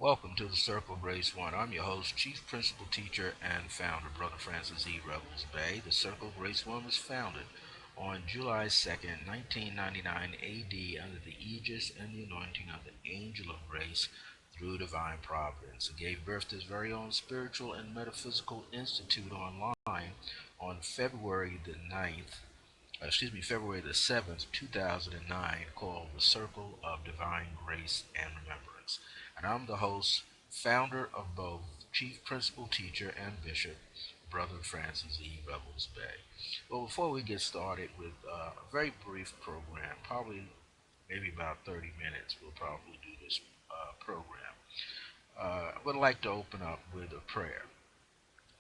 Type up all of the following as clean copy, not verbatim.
Welcome to the Circle of Grace One. I'm your host, Chief Principal Teacher and Founder, Brother Francis E. Revels-Bey. The Circle of Grace One was founded on July 2nd, 1999 AD under the aegis and the anointing of the Angel of Grace through divine providence. It gave birth to its very own spiritual and metaphysical institute online on February the 7th, 2009, called the Circle of Divine Grace and Remembrance. And I'm the host, founder of both, Chief Principal Teacher and Bishop, Brother Francis E. Revels-Bey. Well, before we get started with a very brief program, probably maybe about 30 minutes, we'll probably do this program. I would like to open up with a prayer.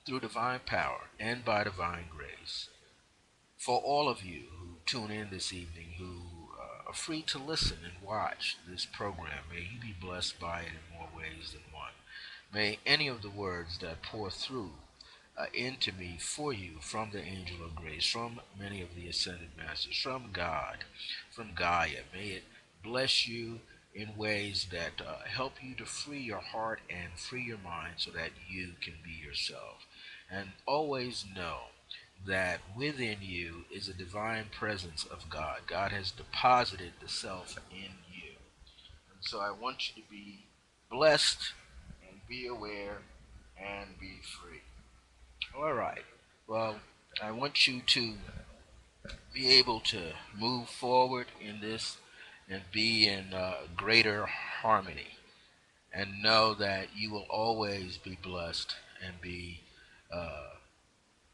Through divine power and by divine grace, for all of you who tune in this evening, who are free to listen and watch this program, may you be blessed by it in more ways than one. May any of the words that pour through into me for you from the angel of grace, from many of the ascended masters, from God, from Gaia, may it bless you in ways that help you to free your heart and free your mind so that you can be yourself. And always know that within you is a divine presence of God. God has deposited the self in you. And so I want you to be blessed and be aware and be free. All right. Well, I want you to be able to move forward in this and be in greater harmony and know that you will always be blessed and be uh,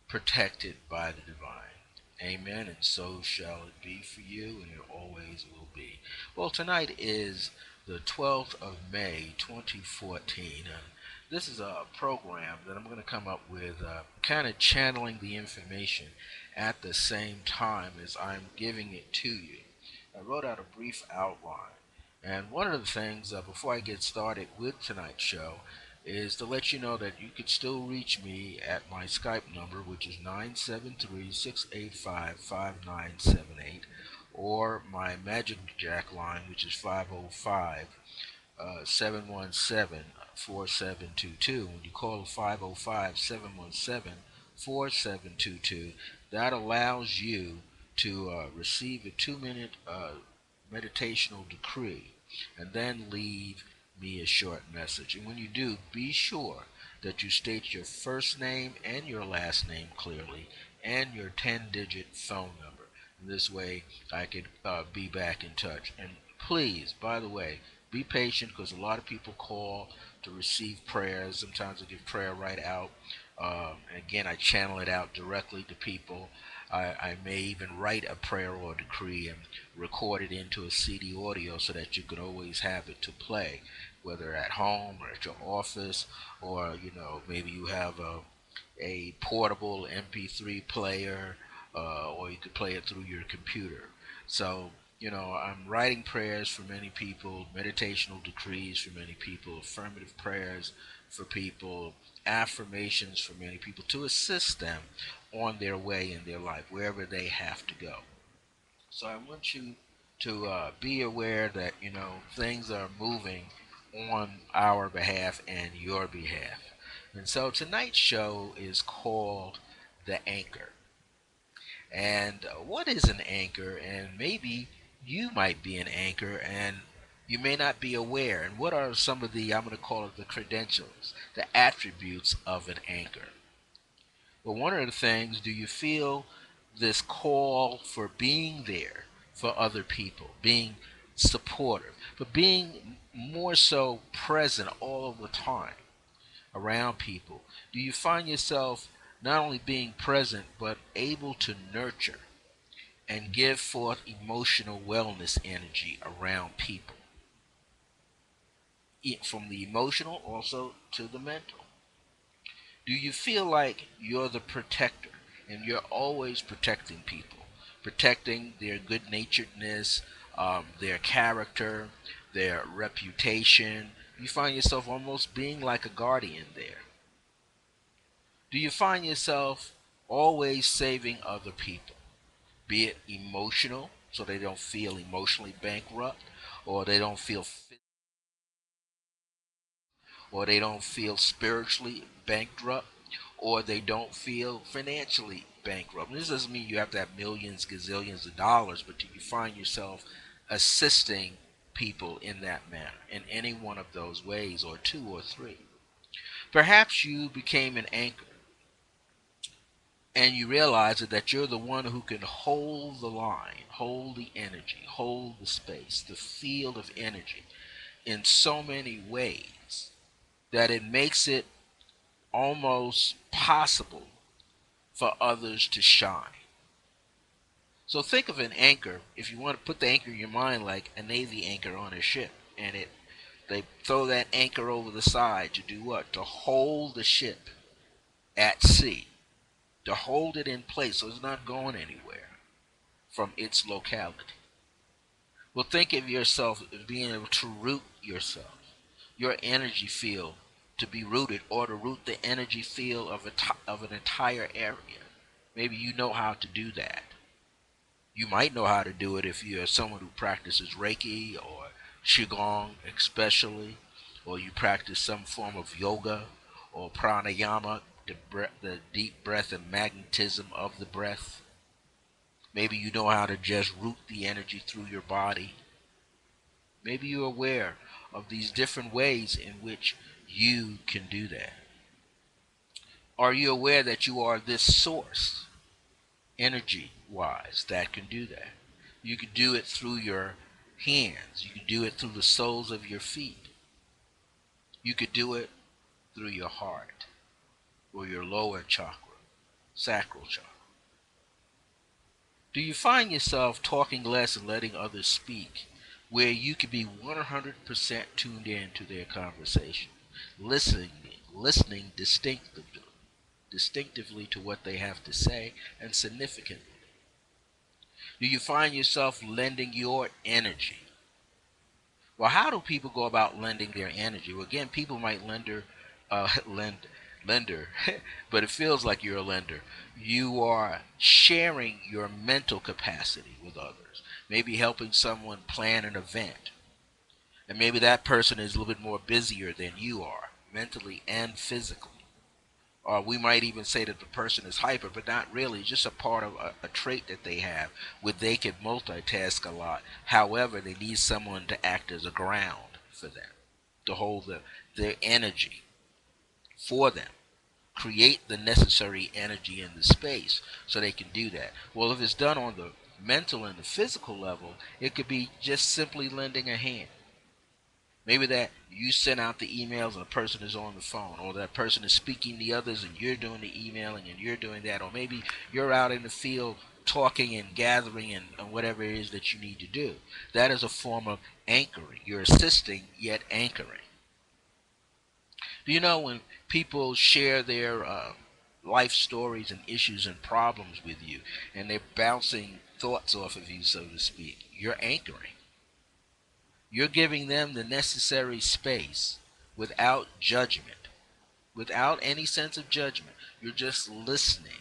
protected by the divine. Amen. And so shall it be for you, and it always will be. Well, tonight is the 12th of May, 2014. And this is a program that I'm going to come up with, kind of channeling the information at the same time as I'm giving it to you. I wrote out a brief outline. And one of the things, before I get started with tonight's show, is to let you know that you could still reach me at my Skype number, which is 973-685-5978, or my Magic Jack line, which is 505 717 4722. When you call 505 717 4722, that allows you to receive a 2 minute meditational decree and then leave me a short message. And when you do, be sure that you state your first name and your last name clearly and your 10-digit phone number. And this way I could be back in touch. And please, by the way, be patient because a lot of people call to receive prayers. Sometimes I give prayer right out. And again, I channel it out directly to people. I may even write a prayer or decree and record it into a CD audio so that you could always have it to play, whether at home or at your office, or maybe you have a portable MP3 player, or you could play it through your computer. So I'm writing prayers for many people, meditational decrees for many people, affirmative prayers for people, affirmations for many people to assist them on their way in their life, wherever they have to go. So I want you to be aware that things are moving on our behalf and your behalf. And so tonight's show is called The Anchor. And what is an anchor? And maybe you might be an anchor and you may not be aware. And what are some of the, I'm going to call it the credentials, the attributes of an anchor? Well, one of the things, do you feel this call for being there for other people, being supportive, but being more so present all of the time around people? Do you find yourself not only being present, but able to nurture and give forth emotional wellness energy around people? From the emotional also to the mental. Do you feel like you're the protector and you're always protecting people, protecting their good naturedness, their character, their reputation? You find yourself almost being like a guardian there. Do you find yourself always saving other people, be it emotional, so they don't feel emotionally bankrupt, or they don't feel or they don't feel spiritually bankrupt, or they don't feel financially bankrupt. And this doesn't mean you have to have millions, gazillions of dollars, but do you find yourself assisting people in that manner, in any one of those ways, or two or three? Perhaps you became an anchor and you realize that you're the one who can hold the line, hold the energy, hold the space, the field of energy in so many ways that it makes it almost possible for others to shine. So think of an anchor, if you want to put the anchor in your mind, like a Navy anchor on a ship, and they throw that anchor over the side to do what? To hold the ship at sea, to hold it in place so it's not going anywhere from its locality. Well, think of yourself as being able to root yourself, your energy field, to be rooted, or to root the energy field of an entire area. Maybe you know how to do that. You might know how to do it if you're someone who practices Reiki or Qigong, especially, or you practice some form of yoga or pranayama, the deep breath and magnetism of the breath. Maybe you know how to just root the energy through your body. Maybe you're aware of these different ways in which you can do that. Are you aware that you are this source, energy wise, that can do that? You can do it through your hands. You can do it through the soles of your feet. You could do it through your heart or your lower chakra, sacral chakra. Do you find yourself talking less and letting others speak, where you can be 100% tuned in to their conversation, listening, listening distinctively to what they have to say, and significantly? Do you find yourself lending your energy? Well, how do people go about lending their energy? Well, again, people might lender, but it feels like you're a lender. You are sharing your mental capacity with others. Maybe helping someone plan an event, and maybe that person is a little bit more busier than you are, mentally and physically. Or we might even say that the person is hyper, but not really, just a part of a trait that they have where they can multitask a lot. However, they need someone to act as a ground for them, to hold their energy for them, create the necessary energy in the space so they can do that. Well, if it's done on the mental and the physical level, it could be just simply lending a hand. Maybe that you send out the emails and the person is on the phone, or that person is speaking to others and you're doing the emailing and you're doing that, or maybe you're out in the field talking and gathering and whatever it is that you need to do. That is a form of anchoring. You're assisting yet anchoring. Do you know when people share their life stories and issues and problems with you, and they're bouncing thoughts off of you, so to speak? You're anchoring. You're giving them the necessary space without judgment, without any sense of judgment. You're just listening.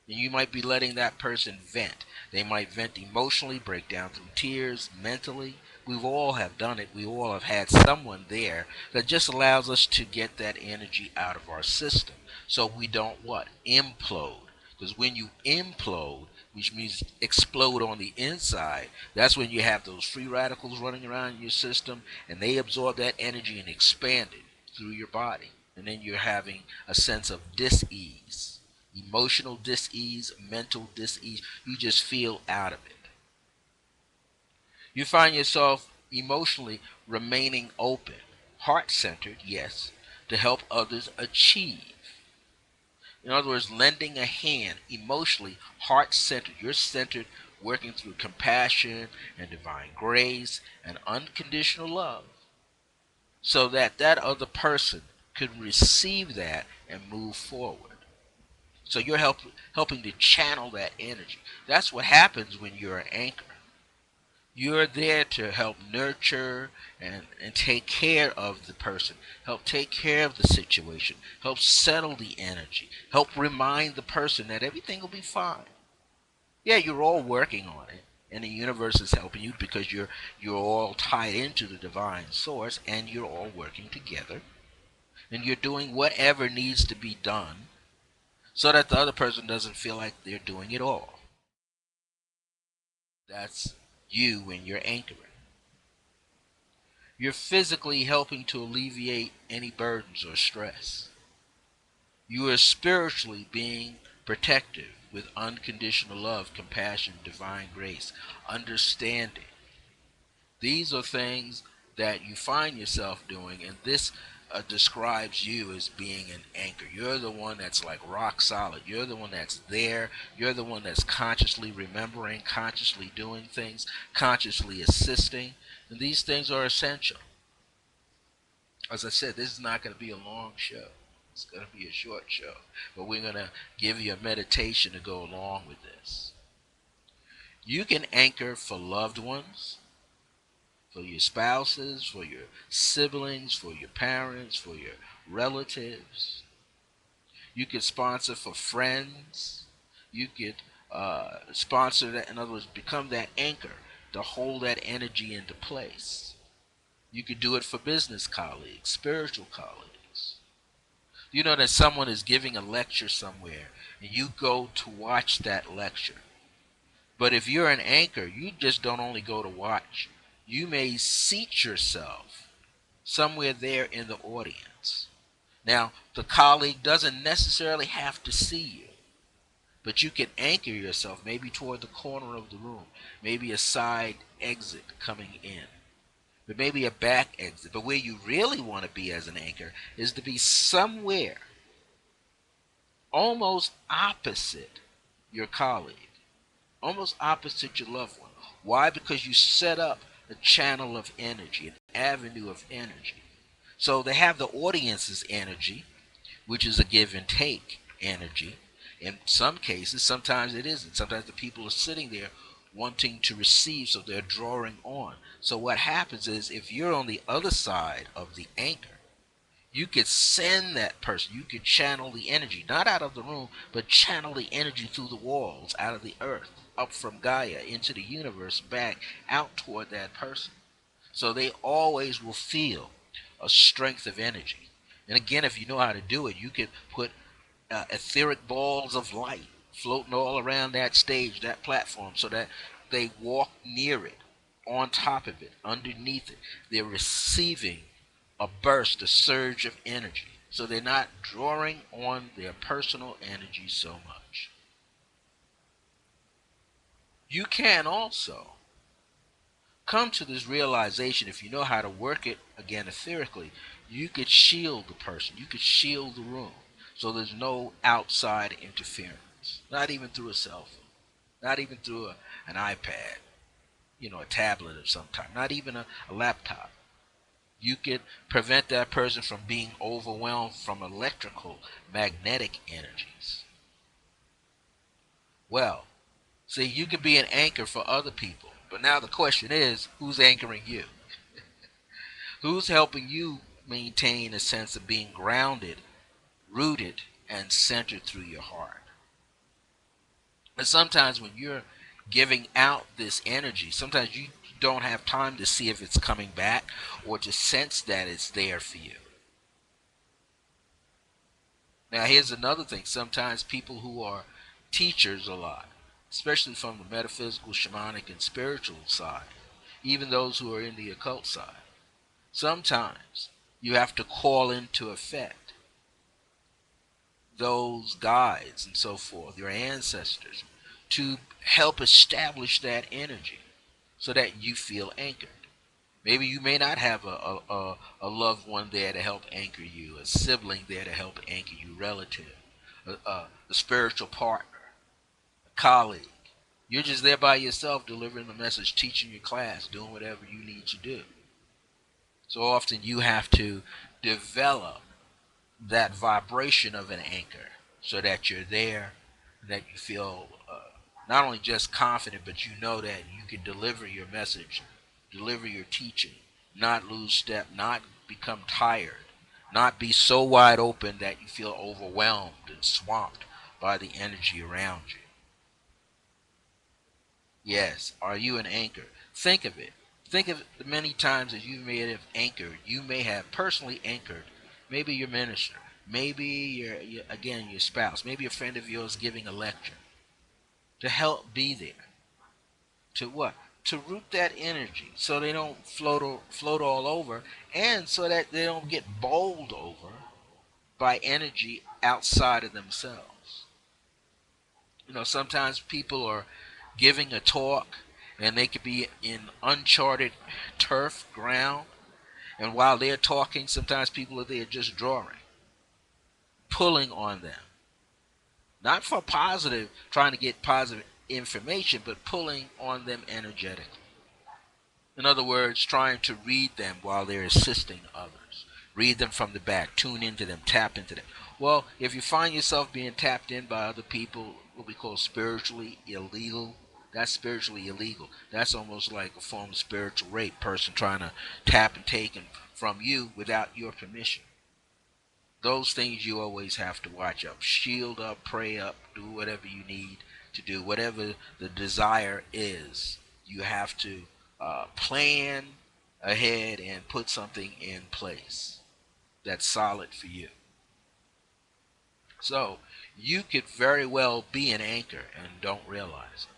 And you might be letting that person vent. They might vent emotionally, break down through tears, mentally. We all have done it. We all have had someone there that just allows us to get that energy out of our system. So we don't what? Implode. Because when you implode, which means explode on the inside, that's when you have those free radicals running around in your system, and they absorb that energy and expand it through your body. And then you're having a sense of dis-ease, emotional dis-ease, mental dis-ease. You just feel out of it. You find yourself emotionally remaining open, heart-centered, yes, to help others achieve. In other words, lending a hand, emotionally heart-centered. You're centered, working through compassion and divine grace and unconditional love, so that that other person could receive that and move forward. So you're helping to channel that energy. That's what happens when you're an anchor. You're there to help nurture and take care of the person, help take care of the situation, help settle the energy, help remind the person that everything will be fine. Yeah, you're all working on it, and the universe is helping you because you're all tied into the divine source, and you're all working together. and you're doing whatever needs to be done so that the other person doesn't feel like they're doing it all. That's you when you're anchoring. You're physically helping to alleviate any burdens or stress. You are spiritually being protective with unconditional love, compassion, divine grace, understanding. These are things that you find yourself doing, and this describes you as being an anchor. You're the one that's like rock solid. You're the one that's there. You're the one that's consciously remembering, consciously doing things, consciously assisting, and these things are essential. As I said, this is not going to be a long show. It's going to be a short show, but we're going to give you a meditation to go along with this. You can anchor for loved ones, for your spouses, for your siblings, for your parents, for your relatives. You could sponsor for friends. You could sponsor that, in other words, become that anchor to hold that energy into place. You could do it for business colleagues, spiritual colleagues. You know that someone is giving a lecture somewhere and you go to watch that lecture. But if you're an anchor, you just don't only go to watch. You may seat yourself somewhere there in the audience. Now, the colleague doesn't necessarily have to see you, but you can anchor yourself maybe toward the corner of the room, maybe a side exit coming in, but maybe a back exit. But where you really want to be as an anchor is to be somewhere almost opposite your colleague, almost opposite your loved one. Why? Because you set up a channel of energy, an avenue of energy. So they have the audience's energy, which is a give and take energy. In some cases, sometimes it isn't. Sometimes the people are sitting there wanting to receive, so they're drawing on. So what happens is if you're on the other side of the anchor, you could send that person, you could channel the energy, not out of the room, but channel the energy through the walls, out of the earth, up from Gaia, into the universe, back, out toward that person. So they always will feel a strength of energy. And again, if you know how to do it, you can put etheric balls of light floating all around that stage, that platform, so that they walk near it, on top of it, underneath it. They're receiving a burst, a surge of energy. So they're not drawing on their personal energy so much. You can also come to this realization if you know how to work it again etherically. You could shield the person, you could shield the room, so there's no outside interference, not even through a cell phone, not even through an iPad, a tablet of some type, not even a laptop. You could prevent that person from being overwhelmed from electrical magnetic energies. Well, see, you can be an anchor for other people, but now the question is, who's anchoring you? Who's helping you maintain a sense of being grounded, rooted, and centered through your heart? And sometimes when you're giving out this energy, sometimes you don't have time to see if it's coming back or to sense that it's there for you. Now, here's another thing. Sometimes people who are teachers a lot, especially from the metaphysical, shamanic, and spiritual side, even those who are in the occult side, sometimes you have to call into effect those guides and so forth, your ancestors, to help establish that energy so that you feel anchored. Maybe you may not have a loved one there to help anchor you, a sibling there to help anchor you, relative, a spiritual partner, a colleague. You're just there by yourself delivering the message, teaching your class, doing whatever you need to do. So often you have to develop that vibration of an anchor so that you're there, that you feel not only just confident, but you know that you can deliver your message, deliver your teaching, not lose step, not become tired, not be so wide open that you feel overwhelmed and swamped by the energy around you. Yes, are you an anchor? Think of it. Think of the many times that you may have anchored, you may have personally anchored maybe your minister, maybe again your spouse, maybe a friend of yours giving a lecture, to help be there, to what? To root that energy so they don't float all over, and so that they don't get bowled over by energy outside of themselves. Sometimes people are giving a talk and they could be in uncharted turf ground, and while they're talking, sometimes people are there just drawing, pulling on them. Not for positive, trying to get positive information, but pulling on them energetically. In other words, trying to read them while they're assisting others. Read them from the back, tune into them, tap into them. Well, if you find yourself being tapped in by other people, what we call spiritually illegal, that's spiritually illegal. That's almost like a form of spiritual rape, person trying to tap and take from you without your permission. Those things you always have to watch up. Shield up, pray up, do whatever you need to do, whatever the desire is. You have to plan ahead and put something in place that's solid for you. So you could very well be an anchor and don't realize it.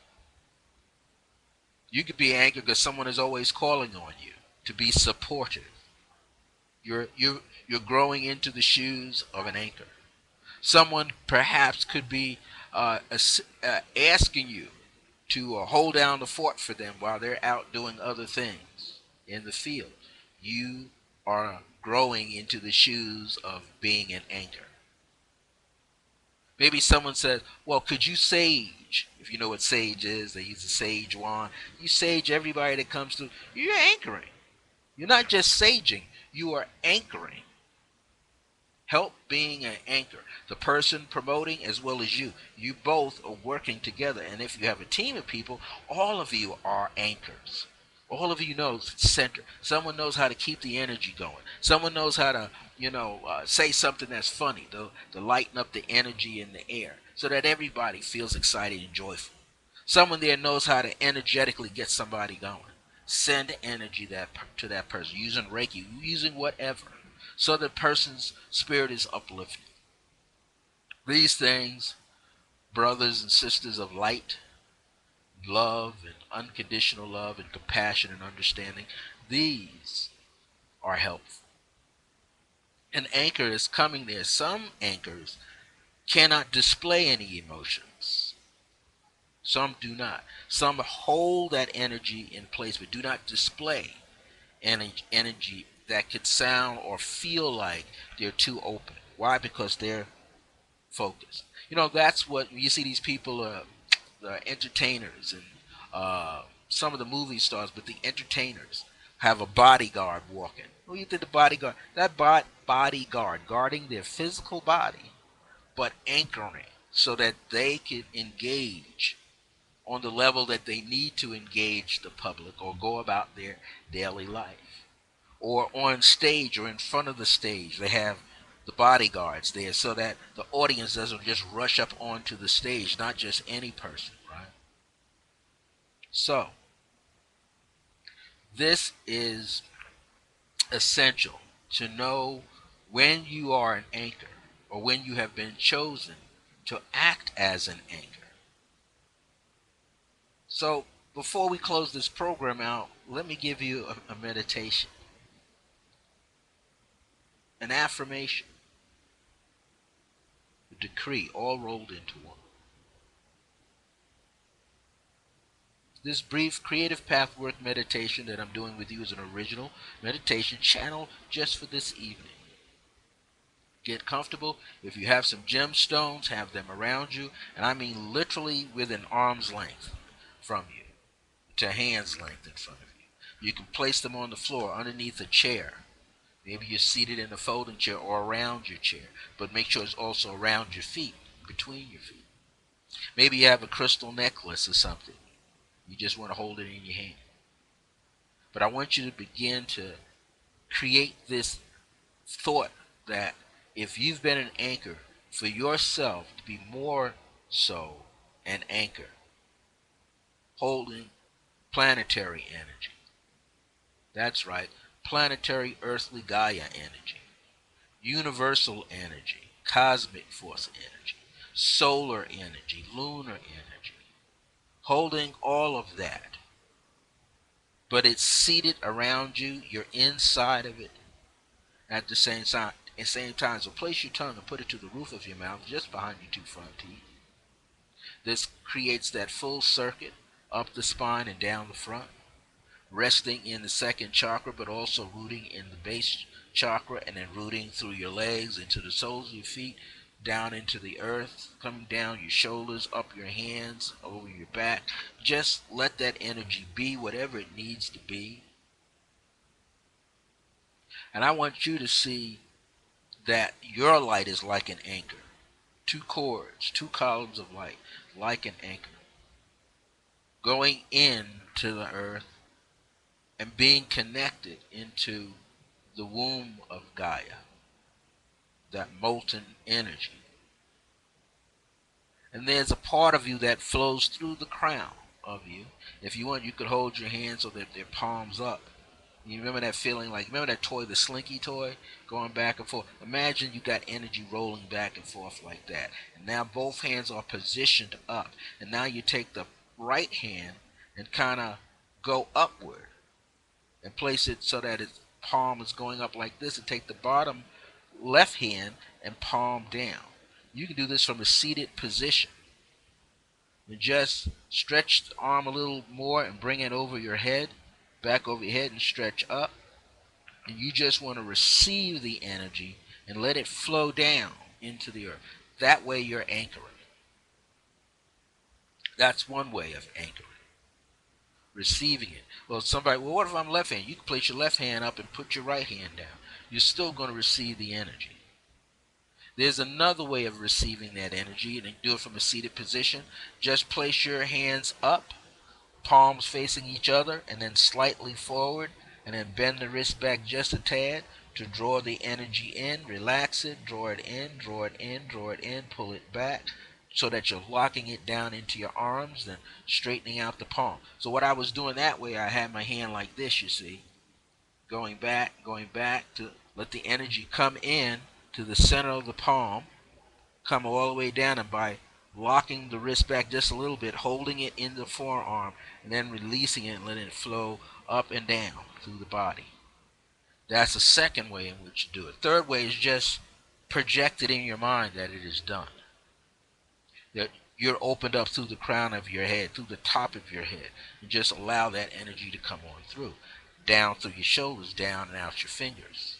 You could be an anchor because someone is always calling on you to be supportive. You're growing into the shoes of an anchor. Someone perhaps could be asking you to hold down the fort for them while they're out doing other things in the field. You are growing into the shoes of being an anchor. Maybe someone says, well, could you sage? If you know what sage is, they use the sage wand. You sage everybody that comes through. You're anchoring. You're not just saging, you are anchoring. Help being an anchor. The person promoting as well as you. You both are working together. And if you have a team of people, all of you are anchors. All of you knows center. Someone knows how to keep the energy going. Someone knows how to, say something that's funny to lighten up the energy in the air so that everybody feels excited and joyful. Someone there knows how to energetically get somebody going. Send energy to that person using Reiki, using whatever, so the person's spirit is uplifted. These things, brothers and sisters of light, love and unconditional love and compassion and understanding, these are helpful. An anchor is coming there. Some anchors cannot display any emotions. Some do not. Some hold that energy in place but do not display energy that could sound or feel like they're too open. Why? Because they're focused. That's what you see these people, the entertainers and some of the movie stars, but the entertainers have a bodyguard walking. Who you think the bodyguard? That bodyguard guarding their physical body, but anchoring so that they can engage on the level that they need to engage the public or go about their daily life. Or on stage or in front of the stage, they have the bodyguards there so that the audience doesn't just rush up onto the stage, not just any person, right? So, this is essential to know when you are an anchor or when you have been chosen to act as an anchor. So, before we close this program out, let me give you a meditation, an affirmation, a decree, all rolled into one. This brief creative pathwork meditation that I'm doing with you is an original meditation channel just for this evening. Get comfortable. If you have some gemstones, have them around you, and I mean literally within arm's length from you, to hand's length in front of you. You can place them on the floor underneath a chair. Maybe you're seated in a folding chair or around your chair, but make sure it's also around your feet, between your feet. Maybe you have a crystal necklace or something. You just want to hold it in your hand. But I want you to begin to create this thought that if you've been an anchor for yourself, to be more so an anchor, holding planetary energy. That's right, planetary earthly Gaia energy. universal energy, cosmic force energy, solar energy, lunar energy, holding all of that. But it's seated around you, you're inside of it at the same time. At the same time, so place your tongue and put it to the roof of your mouth, just behind your two front teeth. This creates that full circuit up the spine and down the front, resting in the second chakra, but also rooting in the base chakra, and then rooting through your legs into the soles of your feet, down into the earth, coming down your shoulders, up your hands, over your back. Just let that energy be whatever it needs to be. And I want you to see that your light is like an anchor. Two cords, two columns of light, like an anchor, going into the earth and being connected into the womb of Gaia, that molten energy. And there's a part of you that flows through the crown of you. If you want, you could hold your hands so that they're palms up. You remember that feeling, like, remember that toy, the Slinky toy, going back and forth? Imagine you got energy rolling back and forth like that. And now both hands are positioned up. And now you take the right hand and kind of go upward and place it so that its palm is going up like this, and take the bottom left hand and palm down. You can do this from a seated position. And just stretch the arm a little more and bring it over your head, back over your head, and stretch up. And you just want to receive the energy and let it flow down into the earth. That way you're anchoring. That's one way of anchoring. Receiving it. Well, somebody, well, what if I'm left hand? You can place your left hand up and put your right hand down. You're still going to receive the energy. There's another way of receiving that energy, and you do it from a seated position. Just place your hands up, palms facing each other, and then slightly forward, and then bend the wrist back just a tad to draw the energy in. Relax it, draw it in, draw it in, draw it in, pull it back, so that you're locking it down into your arms, then straightening out the palm. So what I was doing that way, I had my hand like this, you see, going back to let the energy come in to the center of the palm, come all the way down, and by locking the wrist back just a little bit, holding it in the forearm, and then releasing it and letting it flow up and down through the body. That's the second way in which you do it. Third way is just project it in your mind that it is done. That you're opened up through the crown of your head, through the top of your head, and just allow that energy to come on through. Down through your shoulders, down and out your fingers.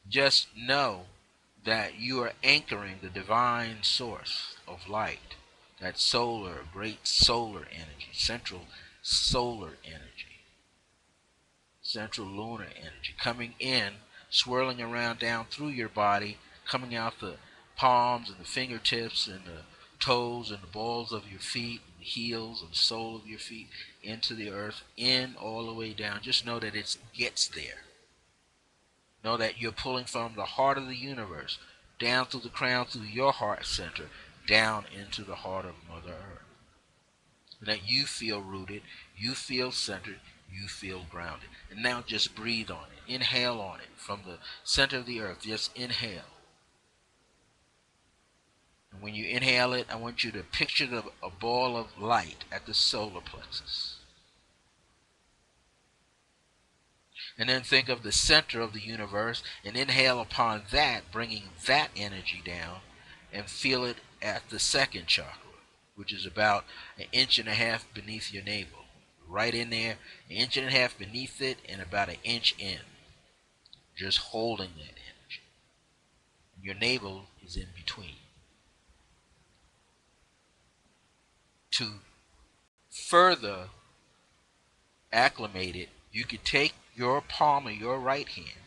Just know that you are anchoring the divine source of light, that solar, great solar energy, central solar energy, central lunar energy, coming in, swirling around down through your body, coming out the palms and the fingertips and the toes and the balls of your feet, and the heels and the sole of your feet, into the earth, in all the way down. Just know that it gets there. Know that you're pulling from the heart of the universe, down through the crown, through your heart center, down into the heart of Mother Earth. And that you feel rooted, you feel centered, you feel grounded. And now just breathe on it. Inhale on it from the center of the earth. Just inhale. And when you inhale it, I want you to picture a ball of light at the solar plexus. And then think of the center of the universe and inhale upon that, bringing that energy down, and feel it at the second chakra, which is about an inch and a half beneath your navel. Right in there, an inch and a half beneath it, and about an inch in. Just holding that energy. Your navel is in between. To further acclimate it, you could take your palm of your right hand,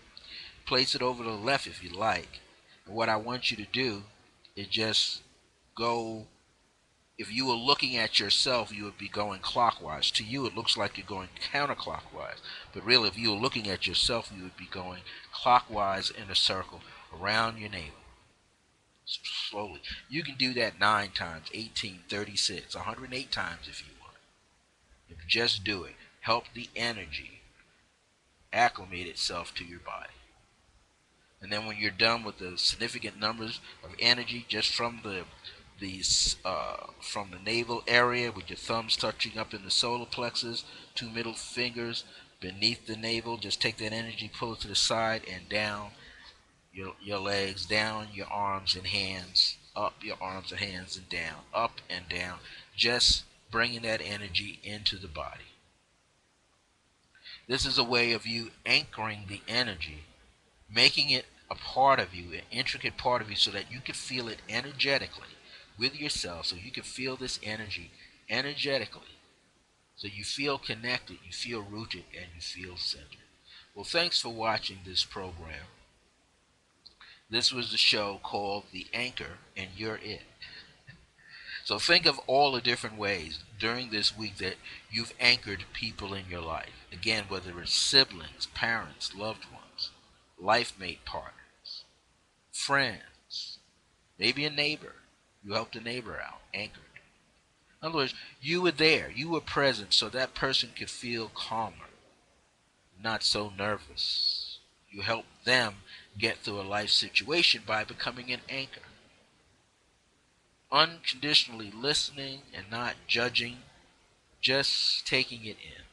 place it over the left if you like, and what I want you to do is just go. If you were looking at yourself, you would be going clockwise. To you, it looks like you're going counterclockwise. But really, if you were looking at yourself, you would be going clockwise in a circle around your navel. Slowly. You can do that 9 times, 18, 36, 108 times if you want. If you just do it, help the energy acclimate itself to your body. And then when you're done with the significant numbers of energy just from from the navel area, with your thumbs touching up in the solar plexus, two middle fingers beneath the navel, just take that energy, pull it to the side and down your legs, down your arms and hands, up your arms and hands and down, up and down, just bringing that energy into the body. This is a way of you anchoring the energy, making it a part of you, an intricate part of you, so that you can feel it energetically with yourself, so you can feel this energy energetically, so you feel connected, you feel rooted, and you feel centered. Well, thanks for watching this program. This was the show called The Anchor, and you're it. So think of all the different ways during this week that you've anchored people in your life. Again, whether it's siblings, parents, loved ones, life mate partners, friends, maybe a neighbor. You helped a neighbor out, anchored. In other words, you were there, you were present, so that person could feel calmer, not so nervous. You helped them get through a life situation by becoming an anchor. Unconditionally listening and not judging, just taking it in.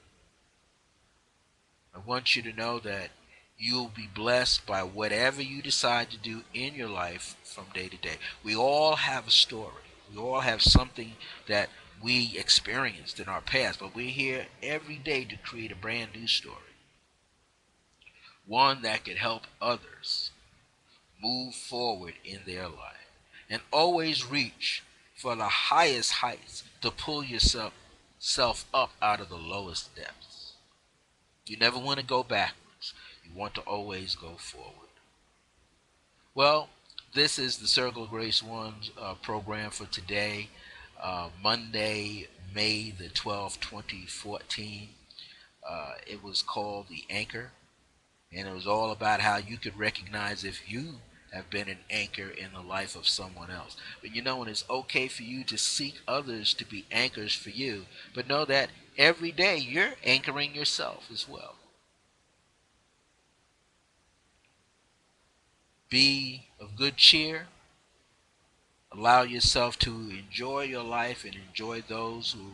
I want you to know that you'll be blessed by whatever you decide to do in your life from day to day. We all have a story. We all have something that we experienced in our past, but we're here every day to create a brand new story. One that could help others move forward in their life. And always reach for the highest heights to pull yourself up out of the lowest depths. You never want to go backwards. You want to always go forward. Well, this is the Circle of Grace One's program for today, Monday, May the 12th, 2014. It was called The Anchor, and it was all about how you could recognize if you have been an anchor in the life of someone else. But you know, and it's okay for you to seek others to be anchors for you, but know that every day you're anchoring yourself as well. Be of good cheer. Allow yourself to enjoy your life and enjoy those who,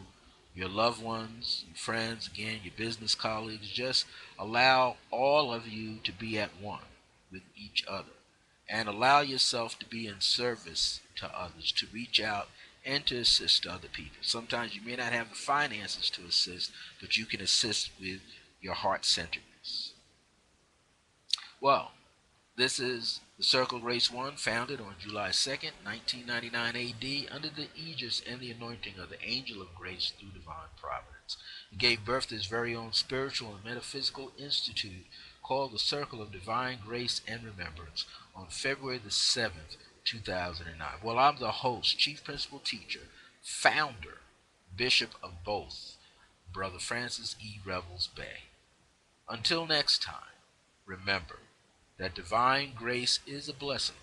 your loved ones, your friends, again, your business colleagues. Just allow all of you to be at one with each other. And allow yourself to be in service to others, to reach out and to assist other people. Sometimes you may not have the finances to assist, but you can assist with your heart-centeredness. Well, this is the Circle of Grace One, founded on July 2nd, 1999 AD, under the aegis and the anointing of the Angel of Grace through divine providence. He gave birth to his very own spiritual and metaphysical institute called the Circle of Divine Grace and Remembrance on February the 7th, 2009. Well, I'm the host, Chief Principal Teacher, founder, Bishop of both, Brother Francis E. Revels-Bey. Until next time, remember that divine grace is a blessing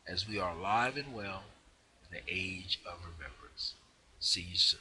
as we are alive and well in the age of remembrance. See you soon.